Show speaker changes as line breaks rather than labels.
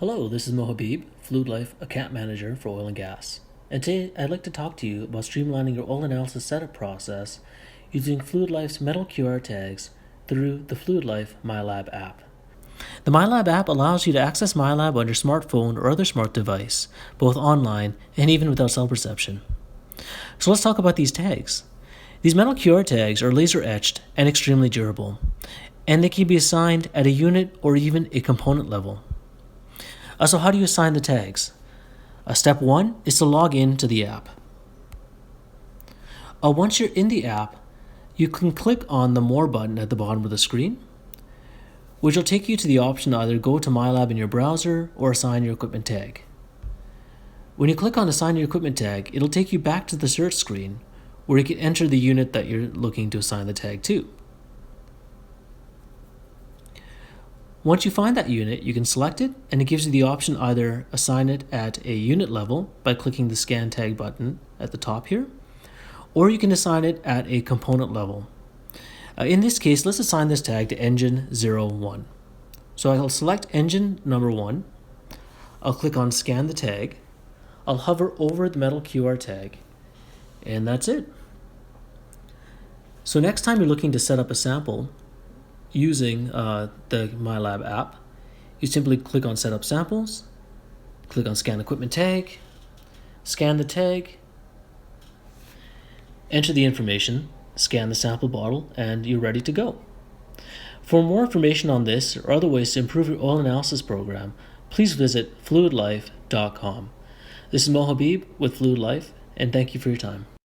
Hello, this is Mo Habib, Fluid Life Account Manager for Oil and Gas. And today I'd like to talk to you about streamlining your oil analysis setup process using Fluid Life's metal QR tags through the Fluid Life MyLab app. The MyLab app allows you to access MyLab on your smartphone or other smart device, both online and even without cell reception. So let's talk about these tags. These metal QR tags are laser etched and extremely durable, and they can be assigned at a unit or even a component level. So how do you assign the tags? Step 1 is to log in to the app. Once you're in the app, you can click on the More button at the bottom of the screen, which will take you to the option to either go to MyLab in your browser or assign your equipment tag. When you click on Assign Your Equipment Tag, it'll take you back to the search screen where you can enter the unit that you're looking to assign the tag to. Once you find that unit, you can select it, and it gives you the option either assign it at a unit level by clicking the Scan Tag button at the top here, or you can assign it at a component level. In this case, let's assign this tag to engine 01. So I'll select engine number 1, I'll click on Scan the Tag, I'll hover over the metal QR tag, and that's it. So next time you're looking to set up a sample using the MyLab app, you simply click on Set Up Samples, click on Scan Equipment Tag, scan the tag, enter the information, scan the sample bottle, and you're ready to go. For more information on this or other ways to improve your oil analysis program, please visit fluidlife.com. This is Mo Habib with Fluid Life, and thank you for your time.